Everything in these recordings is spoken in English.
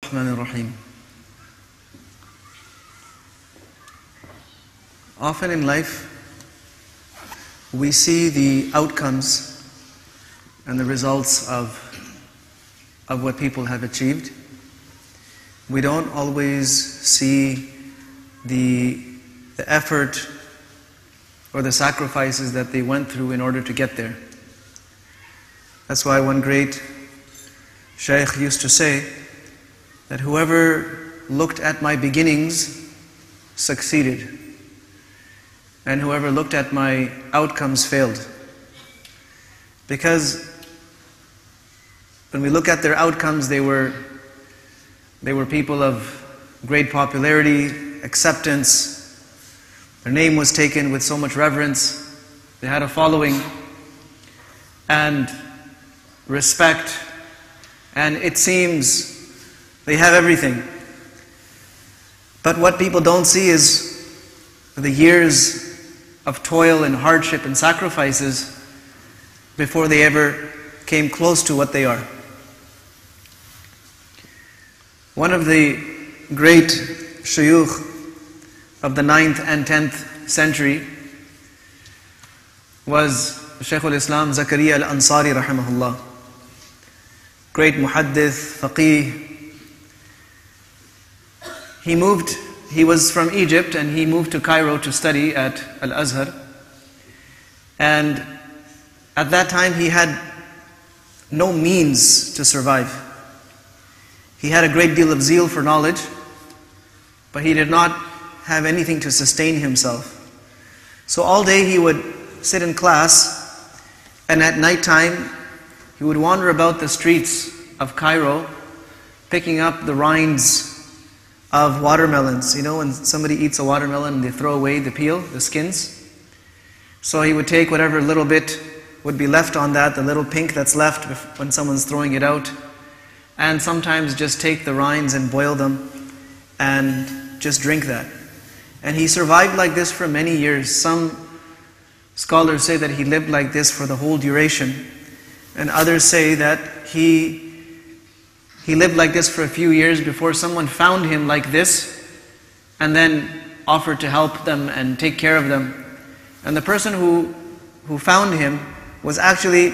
Bismillahirrahmanirrahim. Often in life, we see the outcomes and the results of what people have achieved. We don't always see the effort or the sacrifices that they went through in order to get there. That's why one great Shaykh used to say that whoever looked at my beginnings succeeded, and whoever looked at my outcomes failed. Because when we look at their outcomes, they were people of great popularity, acceptance. Their name was taken with so much reverence. They had a following and respect, and it seems they have everything. But what people don't see is the years of toil and hardship and sacrifices before they ever came close to what they are. One of the great shuyukh of the 9th and 10th century was Shaykh al-Islam Zakariyya al-Ansari rahimahullah. Great muhaddith, faqih. He was from Egypt and he moved to Cairo to study at Al-Azhar. And at that time he had no means to survive. He had a great deal of zeal for knowledge, but he did not have anything to sustain himself. So all day he would sit in class, and at night time he would wander about the streets of Cairo picking up the rinds of watermelons. You know, when somebody eats a watermelon and they throw away the peel, the skins. So he would take whatever little bit would be left on that, the little pink that's left when someone's throwing it out, and sometimes just take the rinds and boil them and just drink that. And he survived like this for many years. Some scholars say that he lived like this for the whole duration, and others say that he lived like this for a few years before someone found him like this and then offered to help them and take care of them. And the person who found him was actually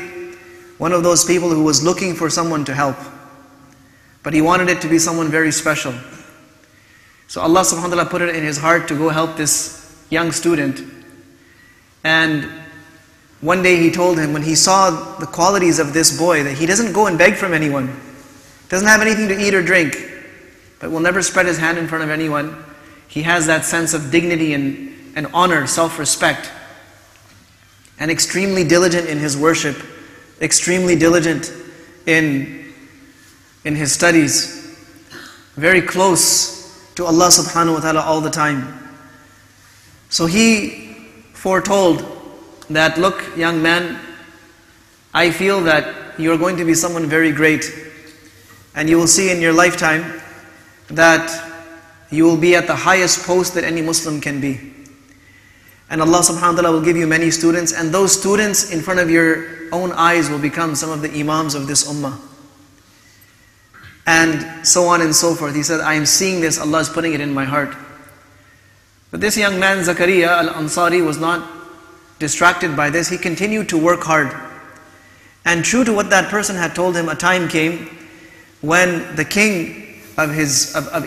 one of those people who was looking for someone to help, but he wanted it to be someone very special. So Allah subhanahu wa ta'ala put it in his heart to go help this young student. And one day he told him, when he saw the qualities of this boy, that he doesn't go and beg from anyone, doesn't have anything to eat or drink, but will never spread his hand in front of anyone. He has that sense of dignity and honor, self-respect, and extremely diligent in his worship, extremely diligent in his studies, very close to Allah subhanahu wa ta'ala all the time. So he foretold that, look, young man, I feel that you are going to be someone very great, and you will see in your lifetime that you will be at the highest post that any Muslim can be. And Allah subhanahu wa ta'ala will give you many students, and those students in front of your own eyes will become some of the imams of this ummah. And so on and so forth. He said, I am seeing this, Allah is putting it in my heart. But this young man, Zakariyya al-Ansari, was not distracted by this. He continued to work hard. And true to what that person had told him, a time came when the king of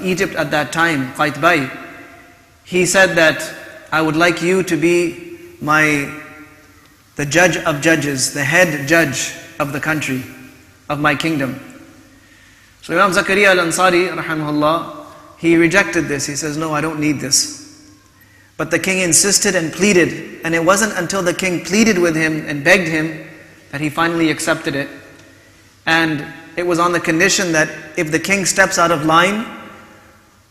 Egypt at that time, Qaitbai, he said that, I would like you to be the judge of judges, the head judge of the country, of my kingdom. So Imam Zakariyya al-Ansari, rahimahullah, he rejected this. He says, no, I don't need this. But the king insisted and pleaded, and it wasn't until the king pleaded with him and begged him that he finally accepted it. And it was on the condition that if the king steps out of line,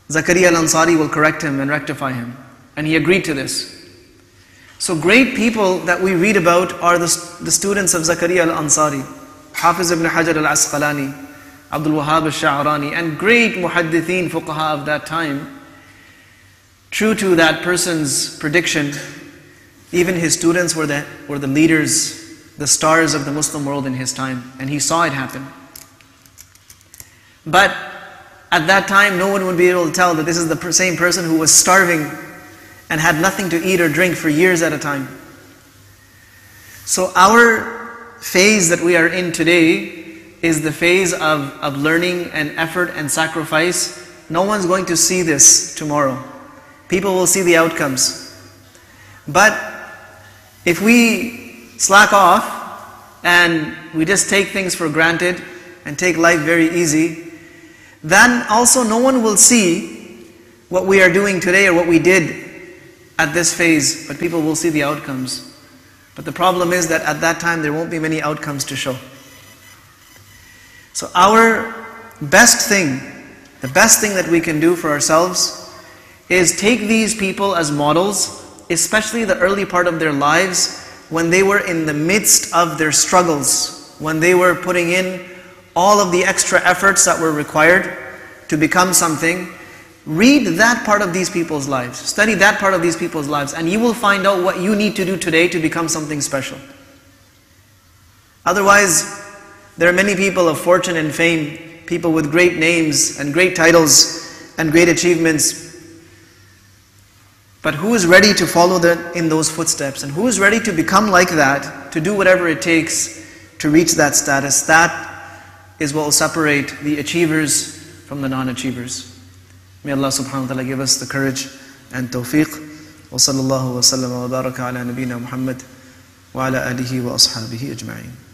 Zakariyya al-Ansari will correct him and rectify him. And he agreed to this. So great people that we read about are the students of Zakariyya al-Ansari, Hafiz ibn Hajar al-Asqalani, Abdul Wahhab al-Sha'rani, and great muhaddithin, fuqaha of that time. True to that person's prediction, even his students were the leaders, the stars of the Muslim world in his time, and he saw it happen. But at that time no one would be able to tell that this is the same person who was starving and had nothing to eat or drink for years at a time. So our phase that we are in today is the phase of learning and effort and sacrifice. No one's going to see this tomorrow. People will see the outcomes. But if we slack off and we just take things for granted and take life very easy, then also no one will see what we are doing today or what we did at this phase, but people will see the outcomes. But the problem is that at that time there won't be many outcomes to show. So our best thing, the best thing that we can do for ourselves is take these people as models, especially the early part of their lives when they were in the midst of their struggles, when they were putting in all of the extra efforts that were required to become something. Read that part of these people's lives, study that part of these people's lives, and you will find out what you need to do today to become something special. Otherwise, there are many people of fortune and fame, people with great names and great titles and great achievements. But who is ready to follow in those footsteps? And who is ready to become like that, to do whatever it takes to reach that status? That is what will separate the achievers from the non-achievers. May Allah subhanahu wa ta'ala give us the courage and tawfiq. Wa sallallahu wa sallam wa baraka ala nabina Muhammad wa ala alihi wa ashabihi ajma'in.